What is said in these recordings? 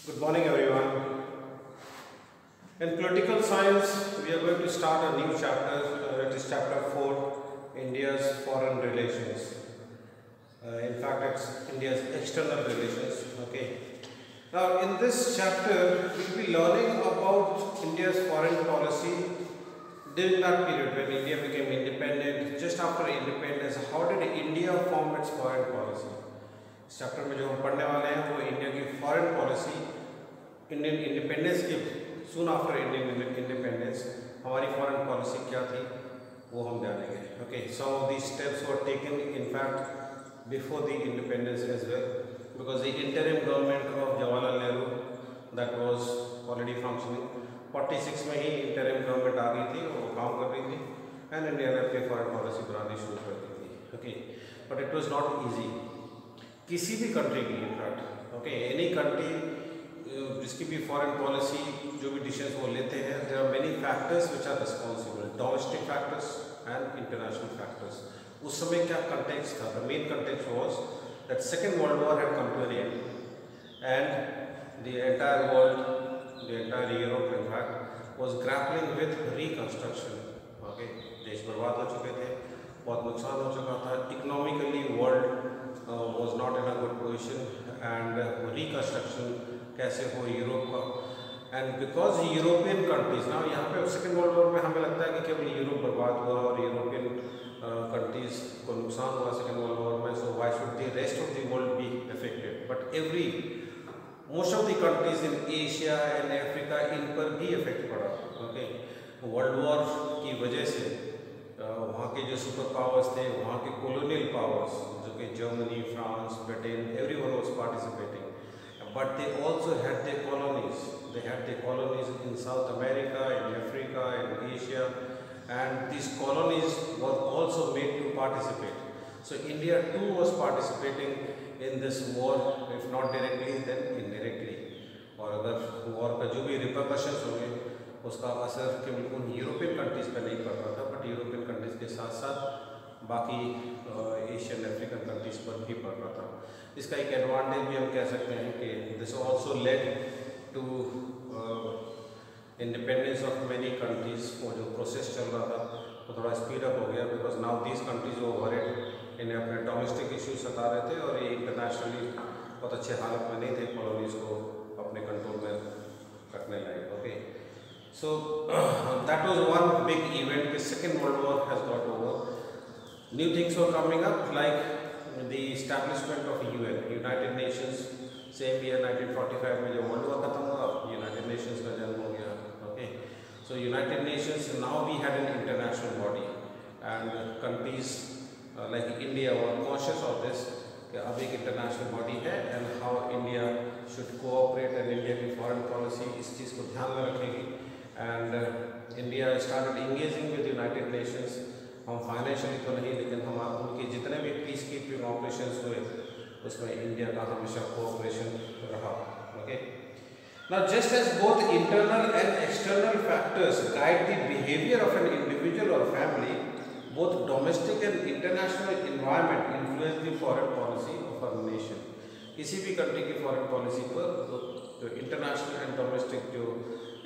Good morning, everyone. In political science, we are going to start a new chapter. It is chapter 4, India's foreign relations. In fact, it's India's external relations. Okay. Now, in this chapter, we'll be learning about India's foreign policy during that period when India became independent. Just after independence, how did India form its foreign policy? इस chapter में जो हम पढ़ने वाले हैं वो India की foreign policy Indian independence के सून आफ्टर इंडियन इंडिपेंडेंस हमारी फॉरेन पॉलिसी क्या थी वो हम जानेंगे. Okay, some of these steps were taken in fact before the independence as well because the interim government of Jawaharlal Nehru that was already functioning 46 में ही interim government आ गई थी और वो काम कर रही थी एंड इंडिया ने अपनी फॉरेन पॉलिसी बनानी शुरू कर दी थी. Okay, but it was not easy किसी भी कंट्री की इनफैक्ट. ओके, एनी कंट्री जिसकी भी फॉरेन पॉलिसी जो भी डिसीजंस वो लेते हैं, there are many factors which are responsible, domestic factors and international factors. उस समय क्या कंटेक्स्ट था? The main context was that second world war had come to an end and the entire world, the entire Europe in fact was grappling with reconstruction. Okay, देश बर्बाद हो चुके थे, बहुत नुकसान हो चुका था, economically world was not in a good position and reconstruction कैसे हो यूरोप का. एंड बिकॉज यूरोपियन कंट्रीज ना, यहाँ पे सेकेंड वर्ल्ड वॉर में हमें लगता है कि केवल यूरोप बर्बाद हुआ और यूरोपियन कंट्रीज को नुकसान हुआ सेकेंड वर्ल्ड वॉर में, so why should the rest of the world be affected. But most of the countries in Asia and Africa, इन पर भी इफेक्ट पड़ा. ओके, वर्ल्ड वॉर की वजह से वहाँ के जो सुपर पावर्स थे, वहाँ के कॉलोनियल पावर्स जो कि Germany, France, Britain, everyone was participating, but they also had their colonies. They had their colonies in South America, in Africa, in Asia, and these colonies were also made to participate. So India too was participating in this war, if not directly then indirectly. और अगर war का जो भी repercussions होंगे उसका असर केवल उन यूरोपियन कंट्रीज़ पर नहीं पड़ रहा था, बट यूरोपियन कंट्रीज़ के साथ साथ बाकी एशियन अफ्रीकन कंट्रीज़ पर भी पड़ रहा था. इसका एक एडवांटेज भी हम कह सकते हैं कि this also led to independence of many countries. वो जो प्रोसेस चल रहा था वो थोड़ा स्पीड अप हो गया बिकॉज नाउ दीज कंट्रीज वो वरीड, इन्हें अपने डोमेस्टिक इश्यूज सता रहे थे और ये इंटरनेशनली बहुत अच्छे हालत में नहीं थे कॉलोनीज़ को अपने कंट्रोल में रखने लायक. Okay, so that was one big event. The second world war has got over. New things were coming up like the establishment of UN, United Nations. Same year 1945 में जब वर्ल्ड वॉर खत्म हुआ, United Nations का जन्म हो गया. Okay, so United Nations, now we had an international body and countries like India were conscious of this कि अब एक इंटरनेशनल बॉडी है and how India should cooperate and India की foreign policy इस चीज़ को ध्यान में रखेगी. And India started engaging with United Nations. हम फाइनेंशियली तो नहीं, लेकिन हम उनके जितने भी पीस कीपिंग ऑपरेशंस हुए उसमें इंडिया का हमेशा कोऑपरेशन रहा. Okay, now just as both internal and external factors guide the behaviour of an individual और family, both domestic and international environment influence the foreign policy of a nation. किसी भी country की foreign policy पर जो international and domestic जो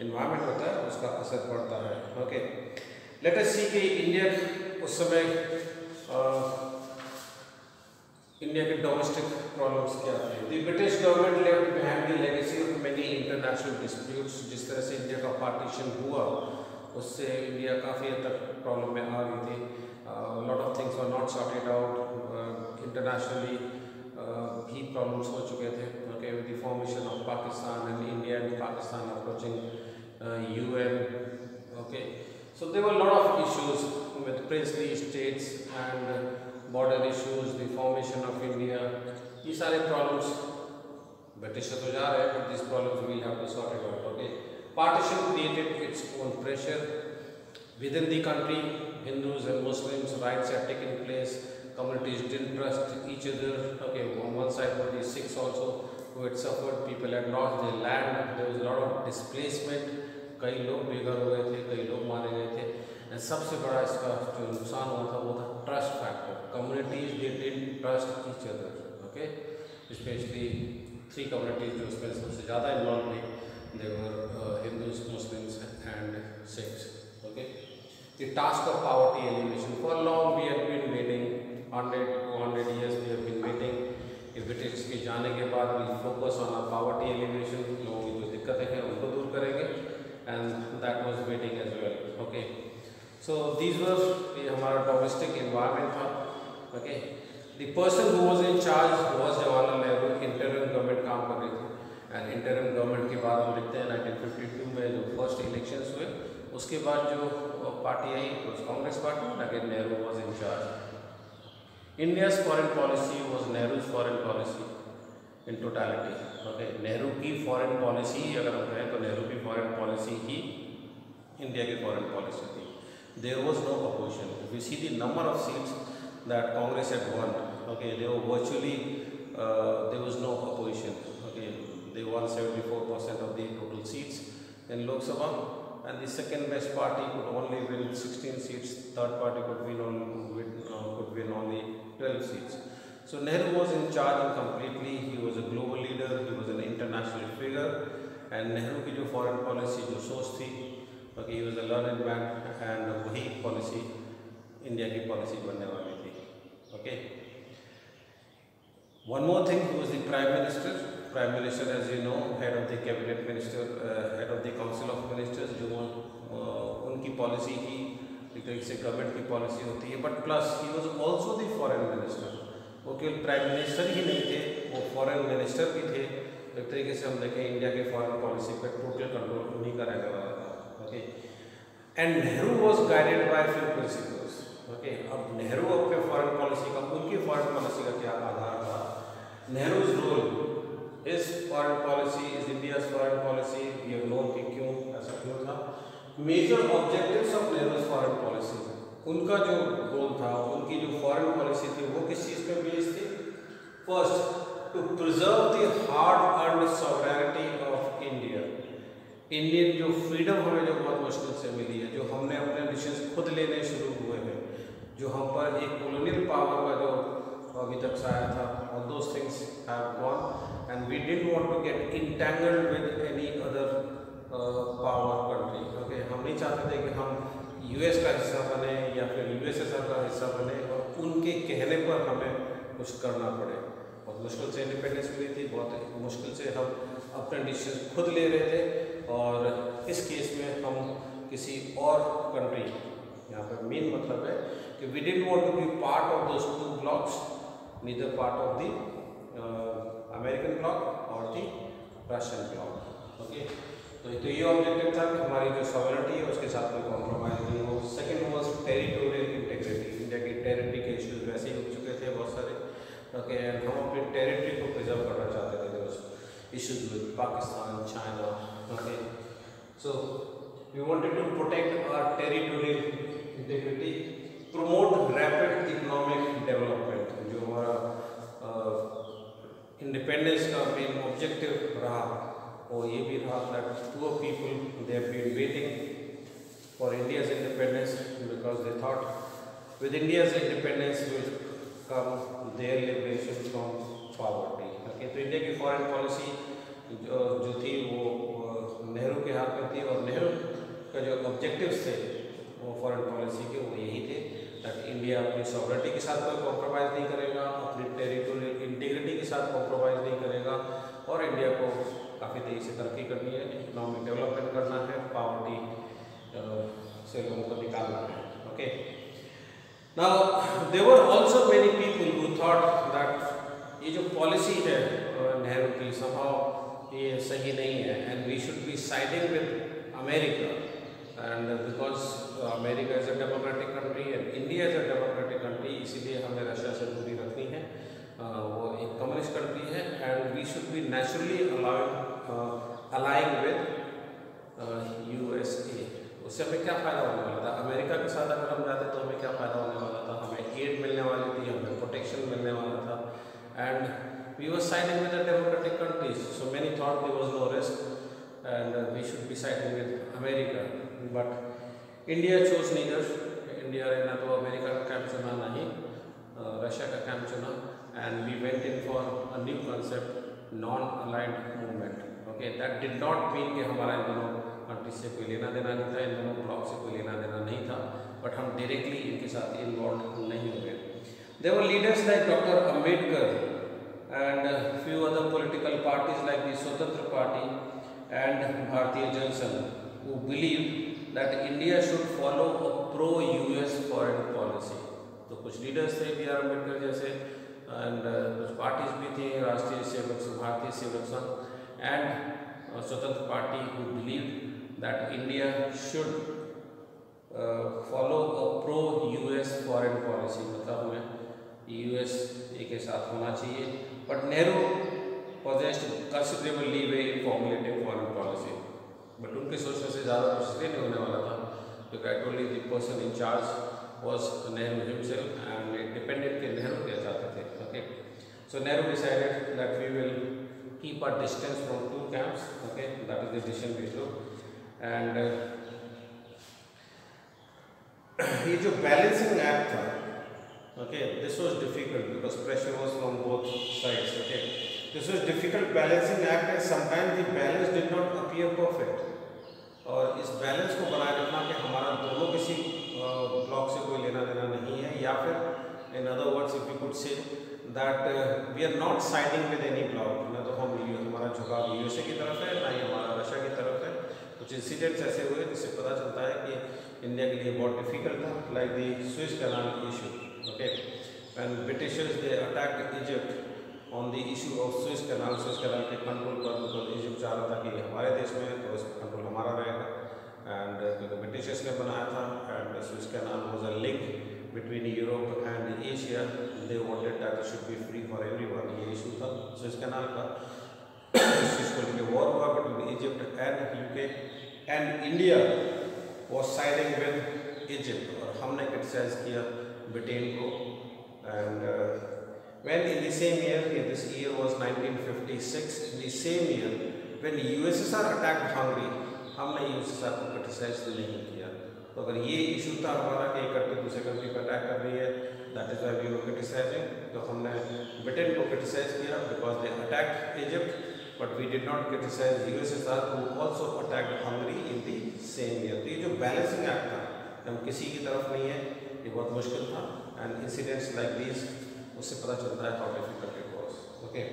environment होता है उसका असर पड़ता है. ओके, लेट अस सी कि इंडिया उस समय इंडिया के डोमेस्टिक प्रॉब्लम्स क्या थे. The British government left behind the legacy of many international disputes. जिस तरह से इंडिया का पार्टीशन हुआ उससे इंडिया काफ़ी हद तक प्रॉब्लम में आ गई थी. Lot of things were not sorted out. Internationally भी प्रॉब्लम्स हो चुके थे. Okay, with the formation of Pakistan and India and Pakistan approaching UN. Okay, so there were a lot of issues with princely states and border issues, the formation of India. ये सारे problems British तो जा रहे हैं, but these problems we will have to sort it out. Okay, partition created its own pressure within the country. Hindus and Muslims rights had taken place. Communities didn't trust each other. Okay, on one side were the Sikhs also who had suffered. People had lost their land. There was a lot of displacement. कई लोग बेघर हो गए थे, कई लोग मारे गए थे. एंड सबसे बड़ा इसका जो नुकसान हुआ था वो था trust factor. Communities they didn't trust each other. Okay, specially three communities जो उसमें सबसे ज़्यादा इन्वॉल्व हुई, they were Hindus, Muslims and Sikhs. Okay, the task of poverty elimination. For long we have been waiting, 100-200 years we have been waiting. British के जाने के बाद we focus on poverty elimination. लोगों की जो दिक्कतें हैं उनको दूर करेंगे, and that was waiting as well. Okay, so these were, ये हमारा डोमेस्टिक एनवायरनमेंट था. Okay, the person who was in charge was Jawaharlal Nehru. Interim government काम कर रही थी, एंड इंटरिम गवर्नमेंट के बाद हम देखते हैं 1952 में जो फर्स्ट इलेक्शंस हुए, उसके बाद जो party I Congress party, again Nehru was in charge. India's foreign policy was Nehru's foreign policy in totality. Okay, Nehru की फॉरेन पॉलिसी अगर हम कहें तो नेहरू की फॉरेन पॉलिसी ही इंडिया की फॉरेन पॉलिसी थी. There was no opposition. If you see the number of seats that Congress had won, okay, they were virtually there was no opposition. Okay, they won 74% of the total seats in Lok Sabha, and the second best party could only win 16 seats. Third party could win only 12 seats. So Nehru was in charge completely. He was a global leader. He was an international figure. And Nehru की जो foreign policy जो सोच थी, okay, he was a learned man, and वही policy India की policy बनने वाली थी. Okay. One more thing, he was the prime minister. Prime minister, as you know, head of the cabinet minister, head of the council of ministers, जो उनकी policy ही एक तरीके से गवर्नमेंट की पॉलिसी होती है. But plus he was also the foreign minister. वो केवल प्राइम मिनिस्टर ही नहीं थे, वो फॉरेन मिनिस्टर भी थे. एक तरीके से हम देखें इंडिया के फॉरेन पॉलिसी पर टोटल कंट्रोल उन्हीं का रहने वाला था. Okay, and Nehru was guided by few principles. Okay, अब नेहरू अपने फॉरेन पॉलिसी का, उनकी फॉरेन पॉलिसी का क्या आधार था? Nehru's role, his foreign policy is India's foreign policy. We have known कि क्यों ऐसा क्यों था. Major objectives of Nehru's foreign policy, उनका जो गोल था, उनकी जो फॉरेन पॉलिसी थी, वो किस चीज़ पे बेस्ड थी? First, to preserve the hard earned sovereignty of India. Indian जो फ्रीडम हमें जो बहुत मुश्किल से मिली है, जो हमने अपने डिसीजन खुद लेने शुरू हुए हैं, जो हम पर एक कॉलोनियल पावर का जो अभी तक साया था, all those things have gone, and we didn't want to get entangled with any other power country. Okay, हम नहीं चाहते थे कि हम यूएस का हिस्सा बने या फिर यूएसएसआर का हिस्सा बने और उनके कहने पर हमें कुछ करना पड़े. बहुत मुश्किल से इंडिपेंडेंस मिली थी, बहुत मुश्किल से हम अपने डिसीजन खुद ले रहे थे, और इस केस में हम किसी और कंट्री, यहाँ पर मेन मतलब है कि we didn't want to be part of those two blocs, neither part of the American bloc और द रशियन ब्लॉक. ओके, तो ये ऑब्जेक्टिव था कि हमारी जो सॉवरेनिटी है उसके साथ कोई कॉम्प्रोमाइज़ नहीं हो. Second was territorial integrity. India की टेरिटरी के इश्यूज वैसे ही हो चुके थे बहुत सारे. ओके, एंड हम अपनी टेरिटरी को प्रिजर्व करना चाहते थे. Issues with Pakistan, China. Okay, so we wanted to protect our territorial integrity, promote rapid economic development. जो हमारा इंडिपेंडेंस का मेन ऑब्जेक्टिव रहा, और ये भी रहा that poor people, they have been waiting for India's independence because they thought with India's independence will come their liberation from poverty. Okay, तो India की फॉरेन पॉलिसी जो थी वो नेहरू के हाथ में थी, और नेहरू का जो ऑब्जेक्टिव्स थे वो फॉरेन पॉलिसी के वो यही थे that इंडिया अपनी सॉवरेनिटी के साथ कोई कॉम्प्रोमाइज़ नहीं करेगा, अपनी टेरिटोरियल इंटीग्रिटी के साथ कॉम्प्रोमाइज़ नहीं करेगा, और इंडिया को काफ़ी तेज़ी से तरक्की करनी है, इकोनॉमिक डेवलपमेंट करना है, पावर्टी से लोगों को निकालना है. Okay, now there were also many people who thought that ये जो पॉलिसी है नेहरू की, समहाउ ये सही नहीं है, and we should be siding with America, and because America is a democratic country and India is a democratic country, इसीलिए हमें रशिया से दूरी रखनी है. वो एक कम्युनिस्ट कंट्री है, and we should be naturally aligning with USA. उससे हमें क्या फ़ायदा होने वाला था? अमेरिका के साथ अगर हम जाते तो हमें क्या फ़ायदा होने वाला था? हमें एड मिलने वाली थी, हमें प्रोटेक्शन मिलने वाला था, and we were siding with the democratic countries. So many thought there was no risk and we should be siding with America. But India chose neither. India ने ना तो अमेरिका का कैंप चुना, ना ही रशिया का कैंप चुना, and we went in for a new concept non-aligned movement. Okay, that did not mean कि हमारा इन दोनों कंट्री से कोई लेना देना नहीं था, इन दोनों ब्लॉक से कोई लेना देना नहीं था, बट हम डायरेक्टली इनके साथ इन्वॉल्व नहीं हुए. There were leaders like Dr. Ambedkar and few other political parties like the Swatantra Party and Bharatiya Janata Sangh who believed that India should follow a pro-US foreign policy. तो कुछ leaders थे B are Ambedkar जैसे and कुछ parties भी थी, राष्ट्रीय सेवक संघ, भारतीय Sevak Sangh and स्वतंत्र party who believed that India should follow a pro-US foreign policy. मतलब हमें US के साथ होना चाहिए. But Nehru possessed considerable leeway in formulating foreign policy. But उनके सोचने से ज़्यादा कुछ इसलिए नहीं होने वाला था because actually the person in charge was Nehru himself and independent के Nehru क्या चाहते थे. Okay, so Nehru decided that we will keep our distance from two camps. Okay, that is the decision we took. And ये जो balancing act था, okay, this was difficult because pressure was from both sides. Okay, this was difficult balancing act and sometimes the balance did not appear perfect. और इस balance को बनाए रखना कि हमारा दोनों किसी ब्लॉक से कोई लेना देना नहीं है, या फिर in other words if you could say that we are not siding with any bloc. ना तो हमारा झुकाव यूएसए की तरफ है, ना ही हमारा रशिया की तरफ है. कुछ इंसिडेंट्स ऐसे हुए जिससे पता चलता है कि इंडिया के लिए बहुत डिफिकल्ट था, like the Swiss canal issue. Okay, and Britishers they attacked Egypt on the issue of Swiss canal के कंट्रोल पर, बिकॉज इजिप्ट चाह रहा था कि हमारे देश में तो इस पर कंट्रोल हमारा रहेगा. एंड क्योंकि ब्रिटिशर्स ने बनाया था and Swiss canal was a link between Europe and Asia, they wanted that it should be free for everyone. ये इशू था स्विस कैनाल का. इस चीज़ को लेकर वॉर हुआ between Egypt and UK and India was siding with Egypt, और हमने criticise किया ब्रिटेन को. And when in the same year, this year was 1956, in the same year when USSR attacked Hungary, हमने USSR को criticise नहीं किया. तो अगर ये इशू था हमारा कि एक कंट्री दूसरे कंट्री पर अटैक कर रही है, that is why we were criticising, तो हमने ब्रिटेन को क्रिटिसाइज किया because they attacked Egypt, but we did not criticise USSR who also attacked Hungary in the same year. तो ये जो बैलेंसिंग एक्ट था, हम किसी की तरफ नहीं है, ये बहुत मुश्किल था. एंड इंसिडेंट्स लाइक दीज उससे पता चलता है how difficult it was. Okay,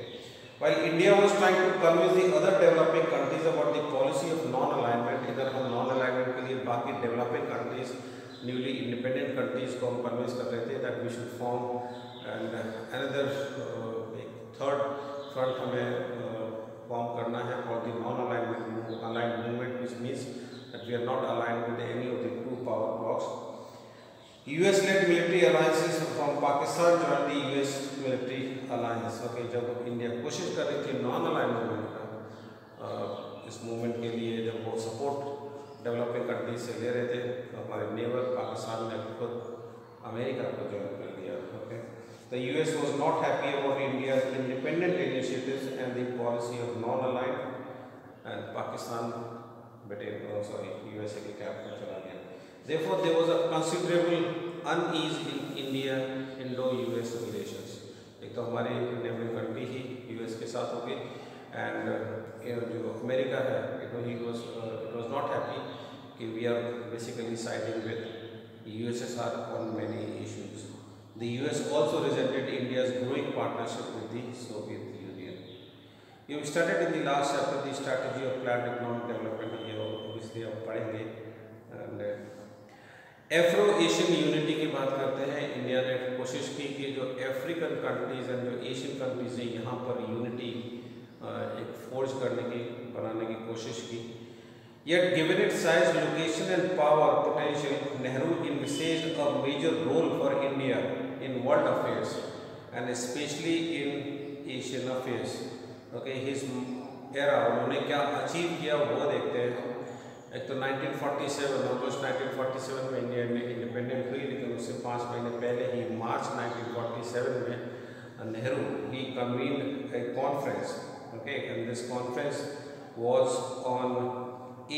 while India was trying to convince the other developing countries about the policy of non-alignment, इधर हम non-alignment के लिए बाकी developing countries, newly independent countries को हम convince कर रहे थे that we should form and another third front हमें form करना है for the non-aligned movement, which means that we are not aligned with any of the two power blocks. US-led military alliances from Pakistan joined the US military alliance. Okay, जब India कोशिश कर रही थी non align movement का, इस movement के लिए जब वो सपोर्ट डेवलपिंग कंट्रीज से ले रहे थे, तो हमारे नेबर पाकिस्तान ने खुद अमेरिका को ज्वाइन कर लिया. Okay, the US was not happy about India's independent initiatives and the policy of non-aligned, and Pakistan USA के कैप में चला गया. Therefore, there was a considerable unease in Indo-US relations. एक तो हमारी नेबरिंग कंट्री ही US के साथ होगी, एंड जो अमेरिका है, it was not happy कि we are basically siding with USSR on many issues. The US also resented India's growing partnership with the Soviet Union. We started in the last chapter the strategy of planned economic development. ये obviously आप पढ़ेंगे. And Afro-Asian unity की बात करते हैं. India ने कोशिश की कि जो अफ्रीकन कंट्रीज एंड जो एशियन कंट्रीज हैं, यहाँ पर यूनिटी एक फोर्ज बनाने की कोशिश की. Yet given its size, location and power potential, Nehru envisaged a major role for India in world affairs and especially in Asian affairs. Okay, his era, उन्होंने क्या अचीव किया वो देखते हैं. एक तो 1947 अगस्त 1947 में इंडिया में इंडिपेंडेंट हुई, लेकिन उससे 5 महीने पहले ही मार्च 1947 में नेहरू ही convened a conference. Okay, and this conference was on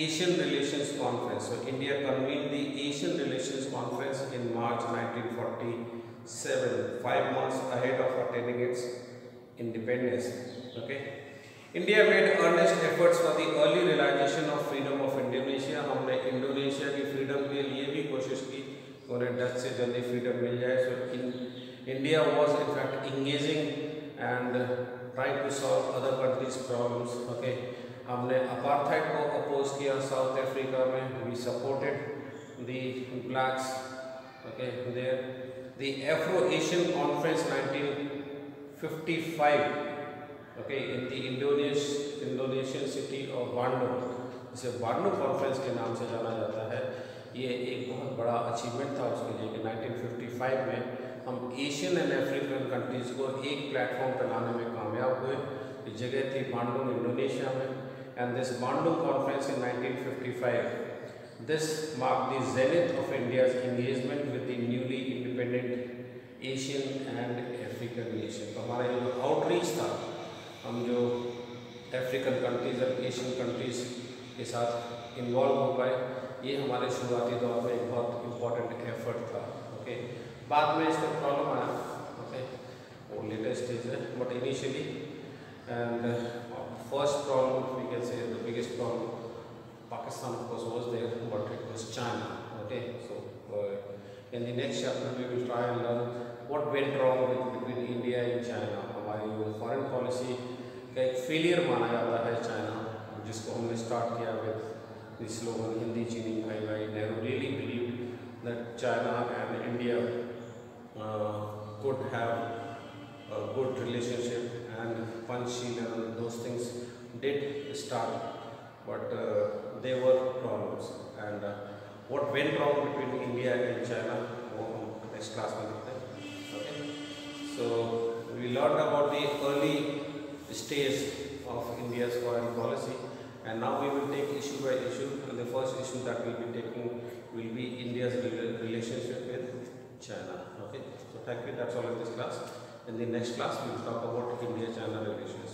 Asian relations conference. So India convened the Asian relations conference in March 1947, 5 months ahead of attending its independence. Okay, India made earnest efforts for the early realization of freedom of Indonesia. हमने Indonesia की freedom के लिए भी कोशिश की, उन्हें Dutch से जल्दी फ्रीडम मिल जाए. So India was in fact engaging and trying to solve other countries' problems. Okay, हमने अपार्थाइड को अपोज किया साउथ अफ्रीका में. We supported the blacks. Okay, there the Afro-Asian Conference 1955. Okay, in the Indonesian city of Bandung, इसे Bandung conference के नाम से जाना जाता है. ये एक बहुत बड़ा अचीवमेंट था उसके लिए कि 1955 में हम एशियन एंड अफ्रीकन कंट्रीज़ को एक प्लेटफॉर्म पर लाने में कामयाब हुए. ये जगह थी बांडुंग, इंडोनेशिया में. And this Bandung conference in 1955, this marked the zenith of India's engagement with the newly independent Asian and African nation. तो हमारा ये जो आउटरीच था, हम जो अफ्रीकन कंट्रीज़ और एशियन कंट्रीज़ के साथ इन्वॉल्व हो पाए, ये हमारे शुरुआती दौर में एक बहुत इम्पॉर्टेंट एफर्ट था. ओके, बाद में इसमें प्रॉब्लम आया. ओके, वो लेटर स्टेज है, but initially and first problem we can say the biggest problem, Pakistan of course was there, but it was China. Okay, so in the next chapter we will try and learn what went wrong between India and China. हमारी जो foreign policy का एक failure माना जाता है China, जिसको हमने start किया विद द स्लोगन हिंदी चीनी भाई भाई. Nehru really believed that China and India could have a good relationship, and Panchsheel and those things did start, but there were problems. And what went wrong between India and China, वो हम next class में देखते हैं. Okay, so we learned about the early stage of India's foreign policy, and now we will take issue by issue. And the first issue that we will be taking will be India's relationship with China. Okay, so thank you. That's all in this class. In the next class, we will talk about India-China relations.